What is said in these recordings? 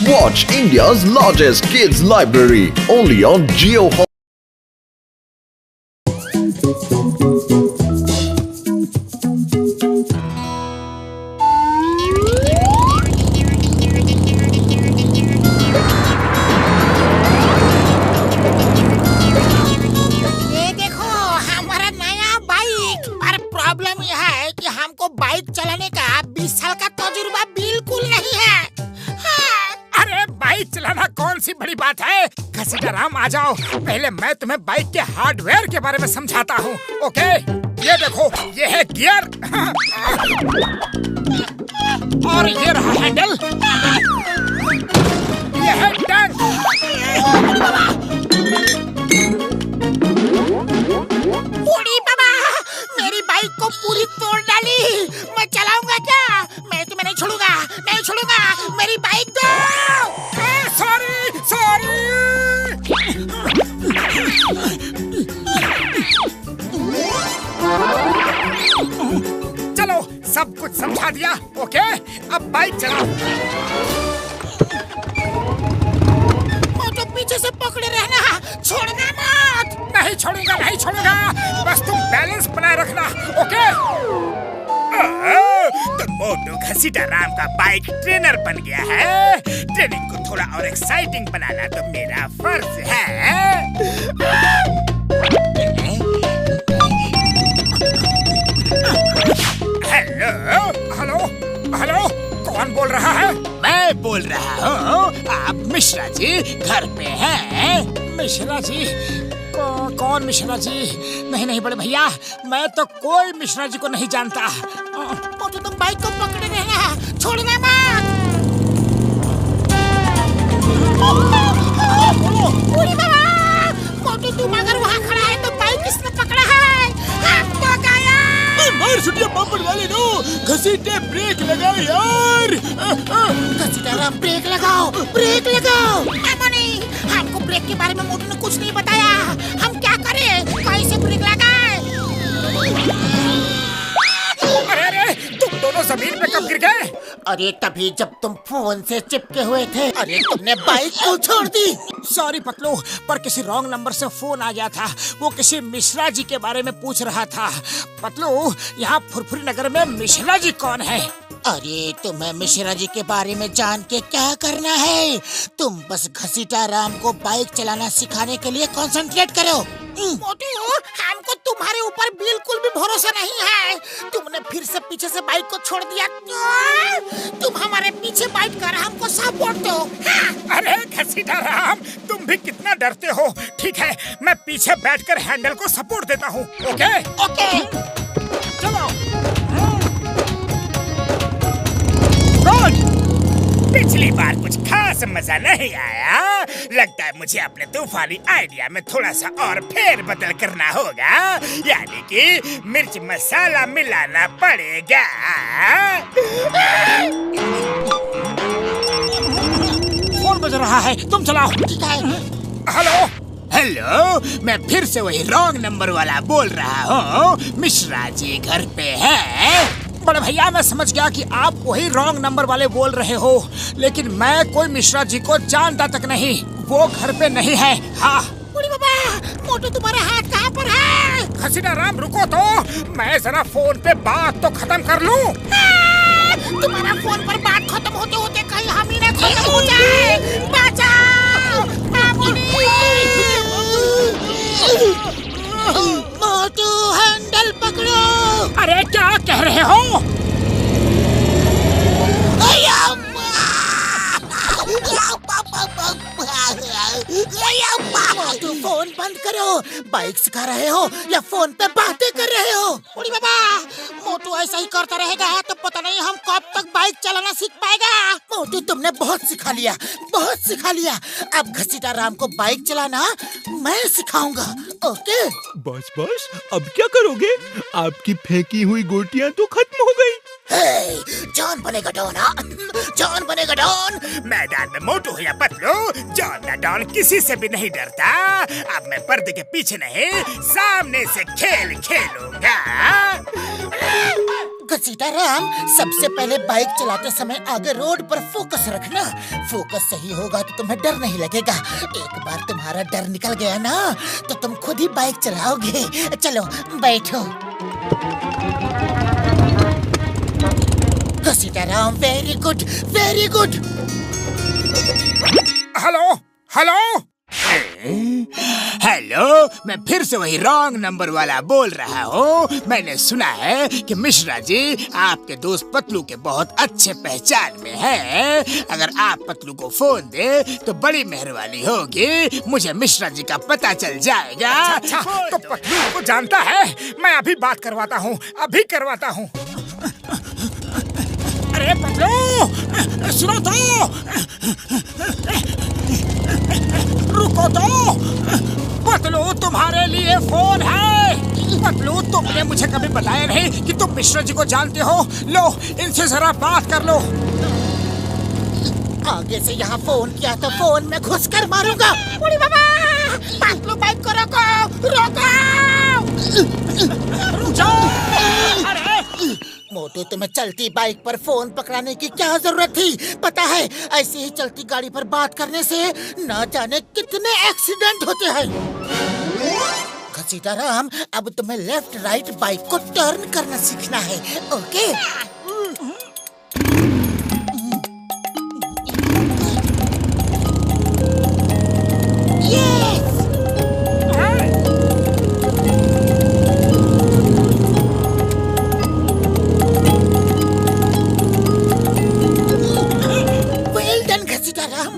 Watch India's largest kids library only on Jio. Bike चलाने का 20 साल का तजुर्बा बिल्कुल नहीं है। हाँ। अरे बाइक चलाना कौन सी बड़ी बात है। घसीटाराम आ जाओ, पहले मैं तुम्हें बाइक के हार्डवेयर के बारे में समझाता हूँ। ओके, ये देखो, ये है गियर और ये रहा हैंडल, ये है टैंक। बूढ़ी बाबा, मेरी बाइक को पूरी तोड़ डाली। मैं चलाऊंगा क्या? मैं तुम्हें नहीं छोड़ूंगा, नहीं छोड़ूंगा। मेरी बाइक दो। Sorry sorry. चलो, सब कुछ समझा दिया। ओके, अब बाइक चलाओ। तो पीछे से पकड़े रहना, छोड़ना मत। नहीं छोड़ूंगा, नहीं छोड़ूंगा, बस तुम बैलेंस बनाए रखना। ओके। तो मोटू घसीटाराम का बाइक ट्रेनर बन गया है। ट्रेनिंग को थोड़ा और एक्साइटिंग बनाना तो मेरा फर्ज है। हेलो हेलो हेलो, कौन बोल रहा है? मैं बोल रहा हूँ। आप मिश्रा जी घर पे हैं? मिश्रा जी? कौन मिश्रा जी? नहीं नहीं बड़े भैया, मैं तो कोई मिश्रा जी को नहीं जानता। मोटू, तुम बाइक को पकड़े रहना, छोड़ना मत। बूढ़ी बाबा, मोटू तुम अगर वहाँ खड़ा है तो बाइक किसने पकड़ा है? हम तो गया। मार छुट्टियाँ बम्पर वाले नो, घसीटे ब्रेक लगाओ यार। घसीटाराम, ब्रेक लगाओ, ब्रेक लगाओ। अमोनी, हमको ब्रेक के बारे में मोटू ने कुछ नहीं बताया। हम क्या करें? कैसे ब्रेक लगाए? अरे तुम दोनों जमीन पे कब गिर गए? अरे तभी जब तुम फोन से चिपके हुए थे। अरे तुमने बाइक को छोड़ दी। सॉरी पतलू, पर किसी रॉन्ग नंबर से फोन आ गया था। वो किसी मिश्रा जी के बारे में पूछ रहा था। पतलू, यहाँ फुरफुरी नगर में मिश्रा जी कौन है? अरे तुम्हें मिश्रा जी के बारे में जान के क्या करना है? तुम बस घसीटाराम को बाइक चलाना सिखाने के लिए कंसंट्रेट करो। मोटू, हमको तुम्हारे ऊपर बिल्कुल भी भरोसा नहीं है। तुमने फिर से पीछे से बाइक को छोड़ दिया। तुम हमारे पीछे बैठ कर हमको सपोर्ट दो। हाँ। अरे घसीटाराम, तुम भी कितना डरते हो। ठीक है, मैं पीछे बैठकर हैंडल को सपोर्ट देता हूँ। ओके ओके, चलो। पिछली बार कुछ खास मजा नहीं आया। लगता है मुझे अपने तूफानी आइडिया में थोड़ा सा और फेर बदल करना होगा, यानी कि मिर्च मसाला मिलाना पड़ेगा। फोन बज रहा है, तुम चलाओ। ठीक है। हेलो हेलो, मैं फिर से वही रॉन्ग नंबर वाला बोल रहा हूँ। मिश्रा जी घर पे है? बड़े भैया, मैं समझ गया कि आप वही रॉन्ग नंबर वाले बोल रहे हो, लेकिन मैं कोई मिश्रा जी को जानता तक नहीं। वो घर पे नहीं है। हाँ। बूढ़ी बाबा, मोटू तुम्हारा हाथ कहाँ पर है? घसीटाराम रुको तो, मैं जरा फोन पे बात तो खत्म कर लूं। तुम्हारा फोन पर बात खत्म होते होते कहीं हम ही ना खत्म हो जाए। बचाओ मामूली। मोटू, हैंडल पकड़ो। अरे क्या कह रहे हो? मोटू, फोन बंद करो। बाइक सिखा रहे हो या फोन पे बातें कर रहे हो? बूढ़ी बाबा, मोटू ऐसा ही करता रहेगा तो पता नहीं हम कब तक बाइक चलाना सीख पाएगा। मोटू, तुमने बहुत सिखा लिया, बहुत सिखा लिया। अब घसीटाराम को बाइक चलाना मैं सिखाऊंगा। ओके? बस बस, अब क्या करोगे? आपकी फेंकी हुई गोटियां तो खत्म हो गई। जॉन बनेगा डॉन। जॉन बनेगा डॉन। मैदान में मोटू हो या पतलू, जॉन द डॉन किसी से भी नहीं डरता। अब मैं पर्दे के पीछे नहीं, सामने से खेल खेलूंगा। सीताराम, सबसे पहले बाइक चलाते समय आगे रोड पर फोकस रखना। फोकस सही होगा तो तुम्हें डर नहीं लगेगा। एक बार तुम्हारा डर निकल गया ना तो तुम खुद ही बाइक चलाओगे। चलो बैठो। Sitaram, very good, very good. Hello hello hello, मैं फिर से वही रॉन्ग नंबर वाला बोल रहा हूँ। मैंने सुना है कि मिश्रा जी आपके दोस्त पतलू के बहुत अच्छे पहचान में हैं। अगर आप पतलू को फोन दे तो बड़ी मेहरबानी होगी। मुझे मिश्रा जी का पता चल जाएगा। अच्छा, तो पतलू को जानता है? मैं अभी बात करवाता हूँ, अभी करवाता हूँ। अरे पतलू, सुनो तो, रुको तो। पतलू, तुम्हारे लिए फोन है। पतलू, तुमने मुझे कभी बताया नहीं कि तुम मिश्रा जी को जानते हो। लो, इनसे जरा बात कर लो। आगे से यहाँ फोन किया तो फोन में घुस कर मारूंगा। बूढ़ी बाबा, पतलू बाइक को रोको, रोको। रुक जाओ। अरे मोटू, तुम्हें चलती बाइक पर फोन पकड़ाने की क्या जरूरत थी? पता है, ऐसे ही चलती गाड़ी पर बात करने से न जाने कितने एक्सीडेंट होते हैं। सीताराम, अब तुम्हें लेफ्ट राइट बाइक को टर्न करना सीखना है, ओके?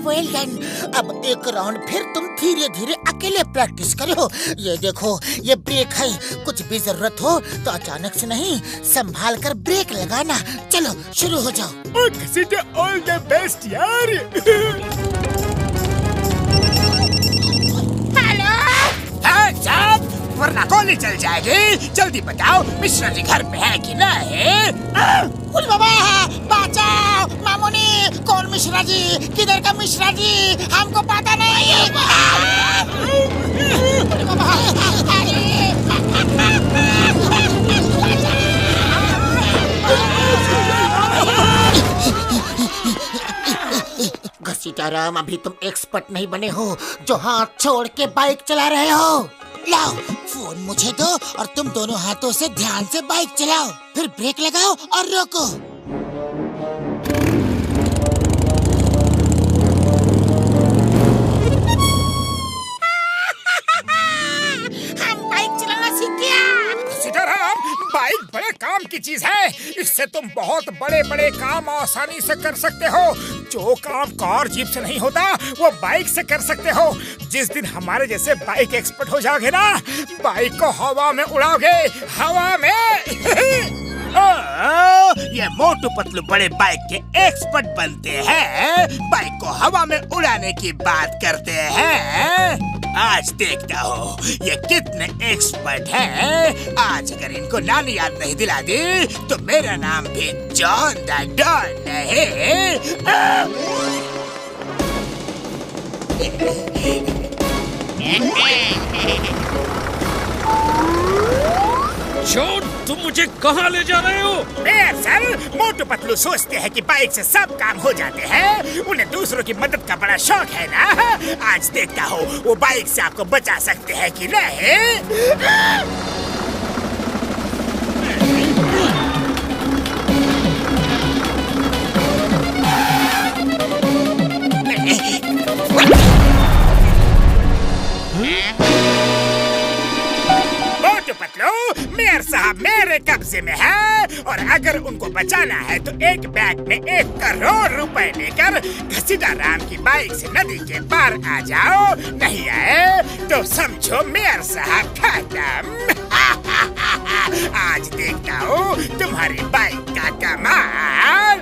Well done. अब एक राउंड फिर तुम धीरे धीरे अकेले प्रैक्टिस करो। ये देखो, ये ब्रेक है। कुछ भी जरूरत हो तो अचानक से नहीं, संभाल कर ब्रेक लगाना। चलो शुरू हो जाओ। घसीटे, ऑल द बेस्ट यार। हेलो, वरना गोली चल जाएगी। जल्दी बताओ, मिश्रा जी घर पे है कि नहीं? उल बाबा, बचाओ! मामूनी, कौन मिश्रा जी? किधर का मिश्रा जी? हमको पता नहीं। उल बाबा, सीताराम, अभी तुम एक्सपर्ट नहीं बने हो जो हाथ छोड़ के बाइक चला रहे हो। लाओ फोन मुझे दो और तुम दोनों हाथों से ध्यान से बाइक चलाओ। फिर ब्रेक लगाओ और रोको। हम बाइक चलाना सीख गया। सीताराम, बाइक बड़े काम की चीज है। इससे तुम बहुत बड़े बड़े काम आसानी से कर सकते हो। जो काम कार जीप से नहीं होता, वो बाइक से कर सकते हो। जिस दिन हमारे जैसे बाइक एक्सपर्ट हो जाओगे ना, बाइक को हवा में उड़ाओगे, हवा में। ये मोटू पतलू बड़े बाइक के एक्सपर्ट बनते हैं। बाइक को हवा में उड़ाने की बात करते हैं। आज देखता हूँ ये कितने एक्सपर्ट हैं। आज अगर इनको नानी याद नहीं दिला दी तो मेरा नाम भी जॉन द डॉन नहीं। जॉन, तुम मुझे कहाँ ले जा रहे हो? सर, मोटू पतलू सोचते हैं कि बाइक से सब काम हो जाते हैं। उन्हें दूसरों की मदद का बड़ा शौक है ना। आज देखता हूँ वो बाइक से आपको बचा सकते हैं कि नहीं। पतलू, मेयर साहब मेरे कब्जे में है और अगर उनको बचाना है तो एक बैग में 1 करोड़ रुपए लेकर घसीटा राम की बाइक से नदी के पार आ जाओ। नहीं आए तो समझो मेयर साहब खत्म। आज देखता हूँ तुम्हारी बाइक का कमाल।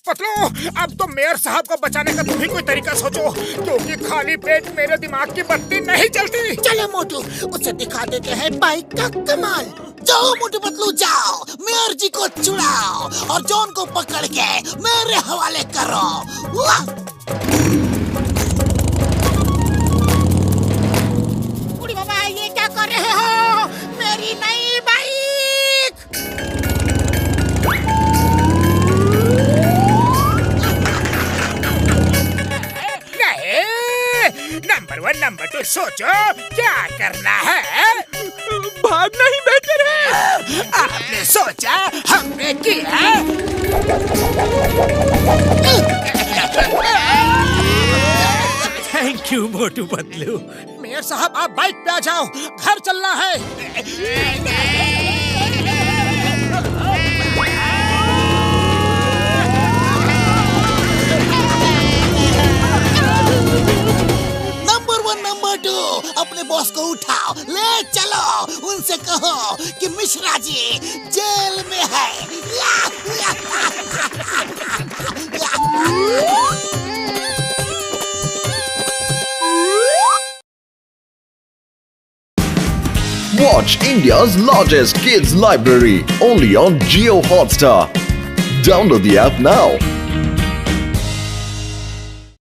पतलू, अब तो मेयर साहब को बचाने का तुम ही कोई तरीका सोचो, क्योंकि खाली पेट मेरे दिमाग की बत्ती नहीं चलती। चलो मोटू, उसे दिखा देते हैं बाइक का कमाल। जाओ मोटू पतलू, जाओ मेयर जी को छुड़ाओ और जॉन को पकड़ के मेरे हवाले करो। मेरी नई बाइक। नहीं, नंबर 1 नंबर 2 सोचो क्या करना है। भागना ही बेहतर है। आपने सोचा, हमने किया। Thank you Motu Patlu. Mayor साहब, आप बाइक पे आ जाओ, घर चलना है। नंबर 1 नंबर 2 अपने बॉस को उठाओ, ले चलो, उनसे कहो कि मिश्रा जी जेल में है। Watch India's largest kids library only on Jio Hotstar. Download the app now.